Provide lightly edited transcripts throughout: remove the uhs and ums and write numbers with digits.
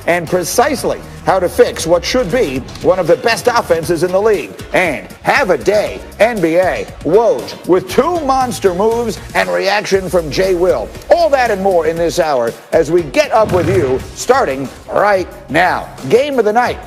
and precisely how to fix what should be one of the best offenses in the league. And have a day, NBA, Woj, with 2 monster moves and reaction from Jay Will. All that and more in this hour as we get up with you starting right now. Game of the night.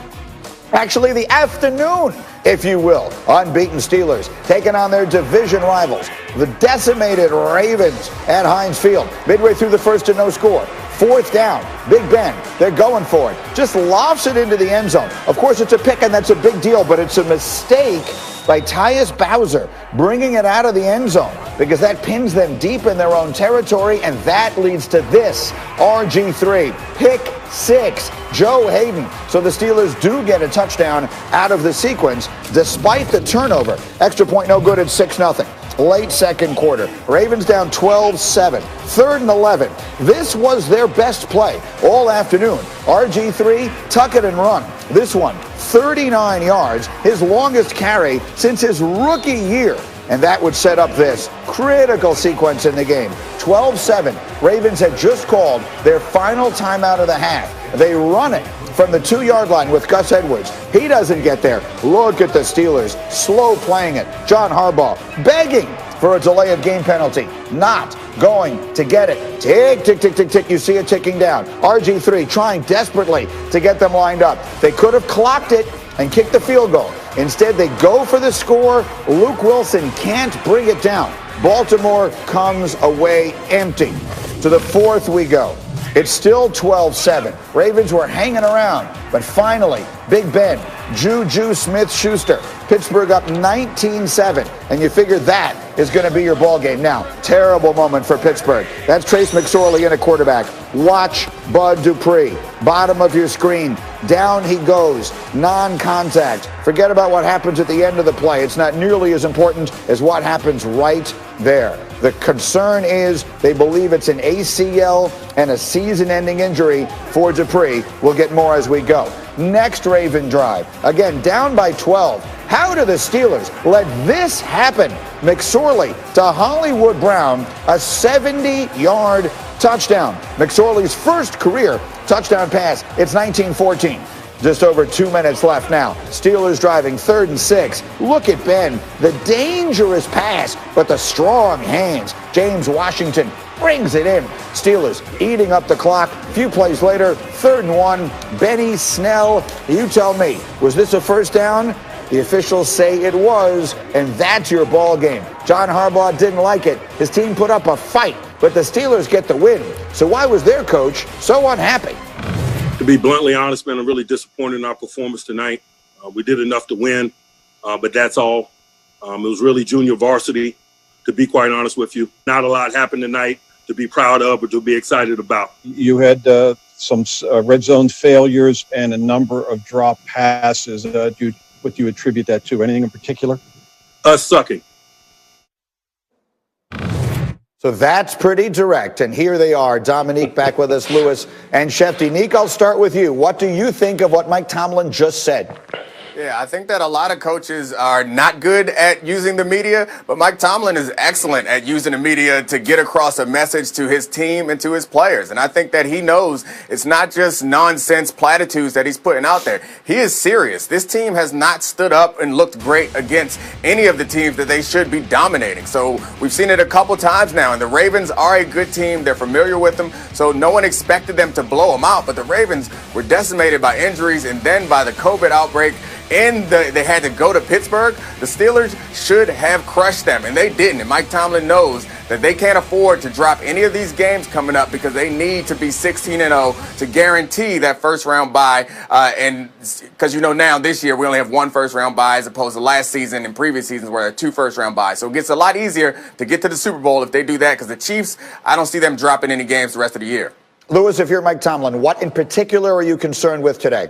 Actually, the afternoon, if you will. Unbeaten Steelers taking on their division rivals, the decimated Ravens at Heinz Field. Midway through the first and no score. 4th down, Big Ben, they're going for it. Just lofts it into the end zone. Of course, it's a pick, and that's a big deal, but it's a mistake by Tyus Bowser bringing it out of the end zone because that pins them deep in their own territory, and that leads to this RG3 pick 6, Joe Hayden. So the Steelers do get a touchdown out of the sequence despite the turnover. Extra point no good at 6-0. Late second quarter. Ravens down 12-7. 3rd and 11. This was their best play all afternoon. RG3, tuck it and run. This one, 39 yards, his longest carry since his rookie year. And that would set up this critical sequence in the game. 12-7. Ravens had just called their final timeout of the half. They run it from the 2-yard line with Gus Edwards. He doesn't get there. Look at the Steelers slow playing it. John Harbaugh begging for a delay of game penalty. Not going to get it. Tick, tick, tick, tick, tick. You see it ticking down. RG3 trying desperately to get them lined up. They could have clocked it and kicked the field goal. Instead, they go for the score. Luke Wilson can't bring it down. Baltimore comes away empty. To the 4th we go. It's still 12-7. Ravens were hanging around, but finally, Big Ben, Juju Smith-Schuster, Pittsburgh up 19-7, and you figure that is going to be your ball game. Now, terrible moment for Pittsburgh. That's Trace McSorley in a quarterback. Watch Bud Dupree, bottom of your screen. Down he goes, non-contact. Forget about what happens at the end of the play. It's not nearly as important as what happens right there. The concern is they believe it's an ACL and a season-ending injury for Dupree. We'll get more as we go. Next Raven drive. Again, down by 12. How do the Steelers let this happen? McSorley to Hollywood Brown, a 70-yard touchdown. McSorley's first career touchdown pass. It's 1914. Just over 2 minutes left now. Steelers driving 3rd and 6. Look at Ben. The dangerous pass, but the strong hands. James Washington brings it in. Steelers eating up the clock. A few plays later, 3rd and 1. Benny Snell, you tell me, was this a first down? The officials say it was, and that's your ball game. John Harbaugh didn't like it. His team put up a fight, but the Steelers get the win. So why was their coach so unhappy? To be bluntly honest, man, I'm really disappointed in our performance tonight. We did enough to win, but that's all. It was really junior varsity, to be quite honest with you. Not a lot happened tonight to be proud of or to be excited about. You had some red zone failures and a number of drop passes. What do you attribute that to? Anything in particular? Us sucking. So that's pretty direct. And here they are, Dominique back with us, Lewis and Shefty. Neek, I'll start with you. What do you think of what Mike Tomlin just said? Yeah, I think that a lot of coaches are not good at using the media, but Mike Tomlin is excellent at using the media to get across a message to his team and to his players. And I think that he knows it's not just nonsense platitudes that he's putting out there. He is serious. This team has not stood up and looked great against any of the teams that they should be dominating. So we've seen it a couple times now, and the Ravens are a good team. They're familiar with them, so no one expected them to blow them out. But the Ravens were decimated by injuries and then by the COVID outbreak. And they had to go to Pittsburgh. The Steelers should have crushed them, and they didn't. And Mike Tomlin knows that they can't afford to drop any of these games coming up because they need to be 16-0 to guarantee that first-round bye. And because, now this year we only have 1 first-round bye as opposed to last season and previous seasons where there are 2 first-round byes. So it gets a lot easier to get to the Super Bowl if they do that because the Chiefs, I don't see them dropping any games the rest of the year. Lewis, if you're Mike Tomlin, what in particular are you concerned with today?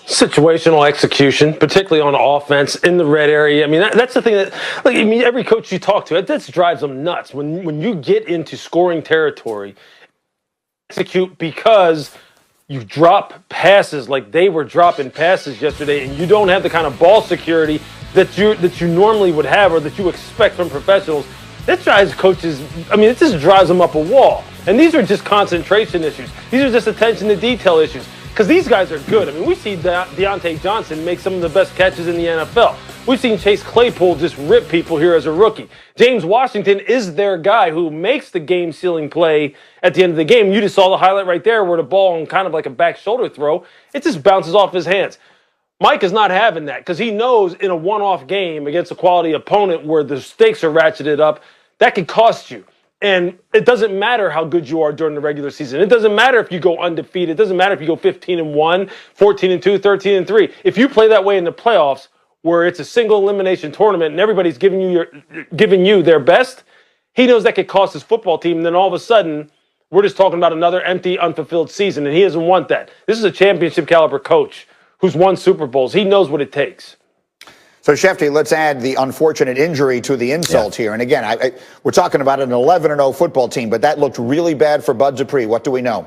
Situational execution, particularly on offense in the red area. I mean, that's the thing that, every coach you talk to, that drives them nuts. When you get into scoring territory, execute because you drop passes like they were dropping passes yesterday, and you don't have the kind of ball security that you normally would have or that you expect from professionals. That drives coaches. It just drives them up a wall. And these are just concentration issues. These are just attention to detail issues. Because these guys are good. I mean, we've seen Deontay Johnson make some of the best catches in the NFL. We've seen Chase Claypool just rip people here as a rookie. James Washington is their guy who makes the game-sealing play at the end of the game. You just saw the highlight right there where the ball on kind of like a back shoulder throw, it just bounces off his hands. Mike is not having that because he knows in a one-off game against a quality opponent where the stakes are ratcheted up, that could cost you. And it doesn't matter how good you are during the regular season. It doesn't matter if you go undefeated. It doesn't matter if you go 15-1, 14-2, 13-3. If you play that way in the playoffs, where it's a single elimination tournament and everybody's giving you their best, he knows that could cost his football team. And then all of a sudden, we're just talking about another empty, unfulfilled season, and he doesn't want that. This is a championship caliber coach who's won Super Bowls. He knows what it takes. So, Shefty, let's add the unfortunate injury to the insult here. And again, we're talking about an 11-0 football team, but that looked really bad for Bud Dupree. What do we know?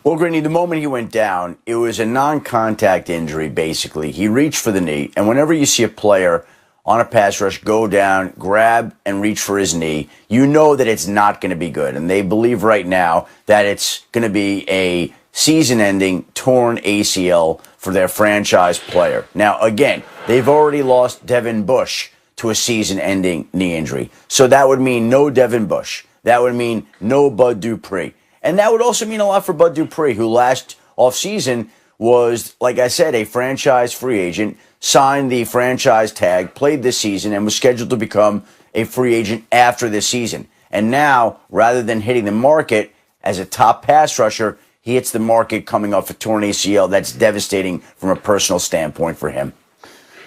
Well, Greeny, the moment he went down, it was a non-contact injury, basically. He reached for the knee, and whenever you see a player on a pass rush go down, grab, and reach for his knee, you know that it's not going to be good. And they believe right now that it's going to be a season-ending torn ACL for their franchise player. Now, again, they've already lost Devin Bush to a season-ending knee injury. So that would mean no Devin Bush. That would mean no Bud Dupree. And that would also mean a lot for Bud Dupree, who last offseason was, like I said, a franchise free agent, signed the franchise tag, played this season, and was scheduled to become a free agent after this season. And now, rather than hitting the market as a top pass rusher, he hits the market coming off a torn ACL. That's devastating from a personal standpoint for him.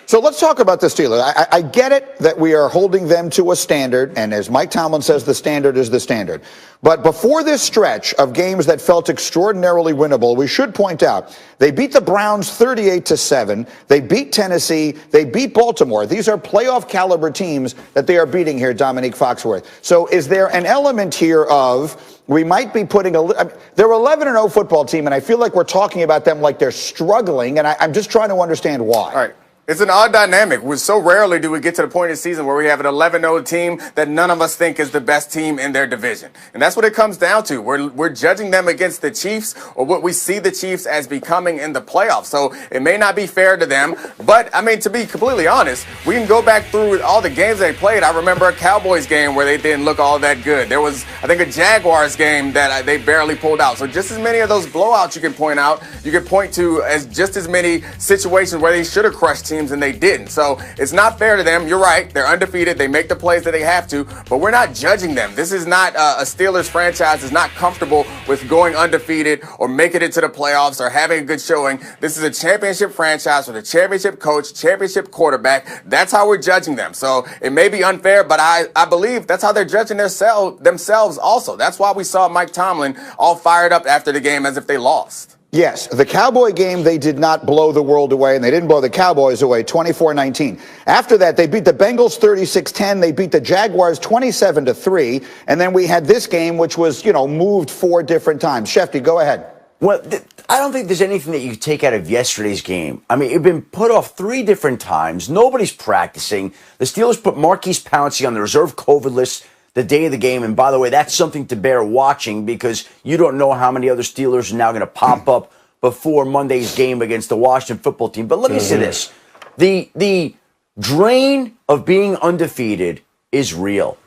So let's talk about the Steelers. I get it that we are holding them to a standard, and as Mike Tomlin says, the standard is the standard. But before this stretch of games that felt extraordinarily winnable, we should point out they beat the Browns 38-7. They beat Tennessee. They beat Baltimore. These are playoff caliber teams that they are beating here, Dominique Foxworth. So is there an element here of we might be putting they're 11-0 football team, and I feel like we're talking about them like they're struggling, and I'm just trying to understand why. All right. It's an odd dynamic. So rarely do we get to the point of the season where we have an 11-0 team that none of us think is the best team in their division. And that's what it comes down to. We're judging them against the Chiefs or what we see the Chiefs as becoming in the playoffs. So it may not be fair to them. But, I mean, to be completely honest, we can go back through all the games they played. I remember a Cowboys game where they didn't look all that good. There was, I think, a Jaguars game that they barely pulled out. So just as many of those blowouts you can point out, you can point to as just as many situations where they should have crushed teams and they didn't. So it's not fair to them. You're right. They're undefeated. They make the plays that they have to, but we're not judging them. This is not a Steelers franchise is not comfortable with going undefeated or making it to the playoffs or having a good showing. This is a championship franchise with a championship coach, championship quarterback. That's how we're judging them. So it may be unfair, but I believe that's how they're judging themselves also. That's why we saw Mike Tomlin all fired up after the game as if they lost. Yes, the Cowboy game, they did not blow the world away, and they didn't blow the Cowboys away 24-19. After that, they beat the Bengals 36-10. They beat the Jaguars 27-3. And then we had this game, which was, moved 4 different times. Shefty, go ahead. Well, I don't think there's anything that you can take out of yesterday's game. I mean, it's been put off 3 different times. Nobody's practicing. The Steelers put Marquise Pouncey on the reserve COVID list the day of the game. And by the way, that's something to bear watching because you don't know how many other Steelers are now going to pop up before Monday's game against the Washington football team. But let me say this. The drain of being undefeated is real.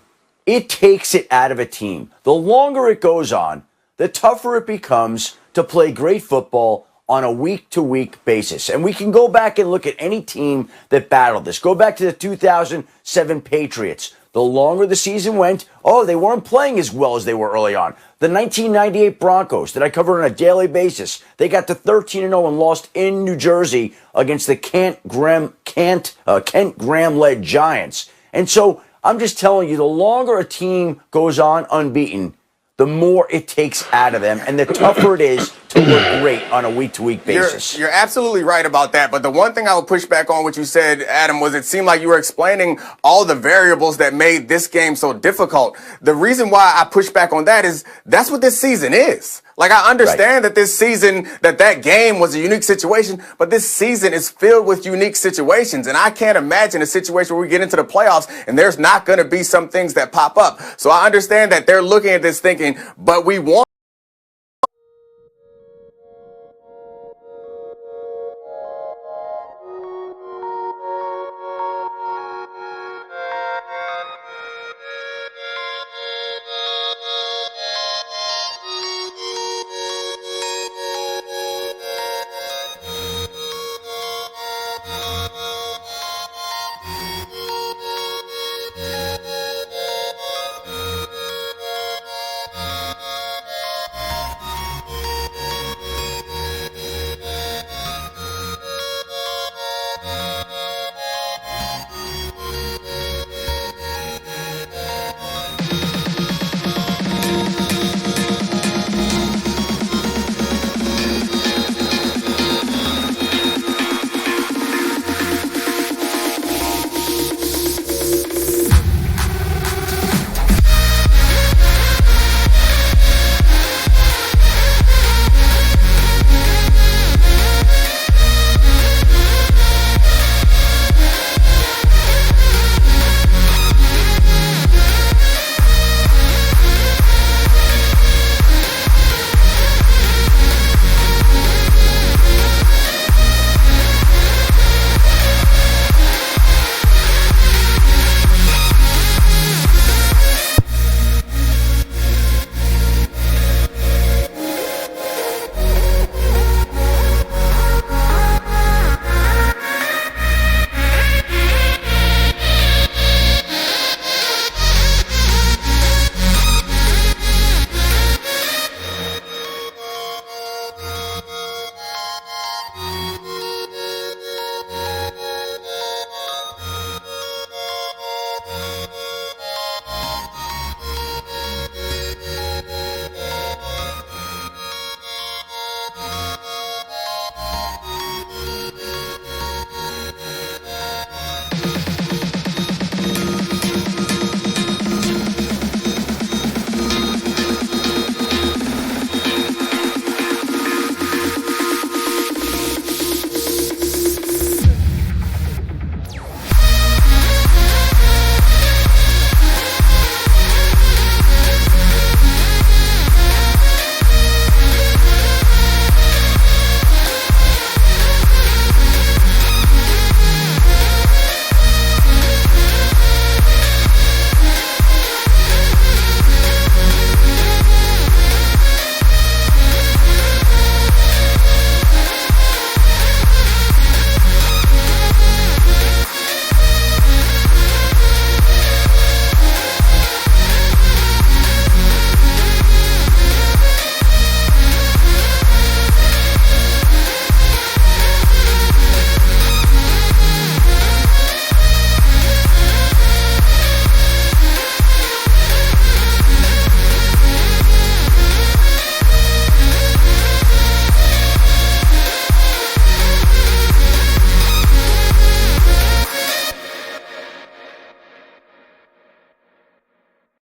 It takes it out of a team. The longer it goes on, the tougher it becomes to play great football on a week-to-week basis. And we can go back and look at any team that battled this. Go back to the 2007 Patriots. The longer the season went, they weren't playing as well as they were early on. The 1998 Broncos that I cover on a daily basis, they got to 13-0 and lost in New Jersey against the Kent Graham-led Giants. And so I'm just telling you, the longer a team goes on unbeaten, the more it takes out of them and the tougher it is to look great on a week-to-week basis. You're absolutely right about that. But the one thing I would push back on what you said, Adam, was it seemed like you were explaining all the variables that made this game so difficult. The reason why I push back on that is that's what this season is. Like, I understand that this season, that game was a unique situation, but this season is filled with unique situations. And I can't imagine a situation where we get into the playoffs and there's not going to be some things that pop up. So I understand that they're looking at this thinking, but we want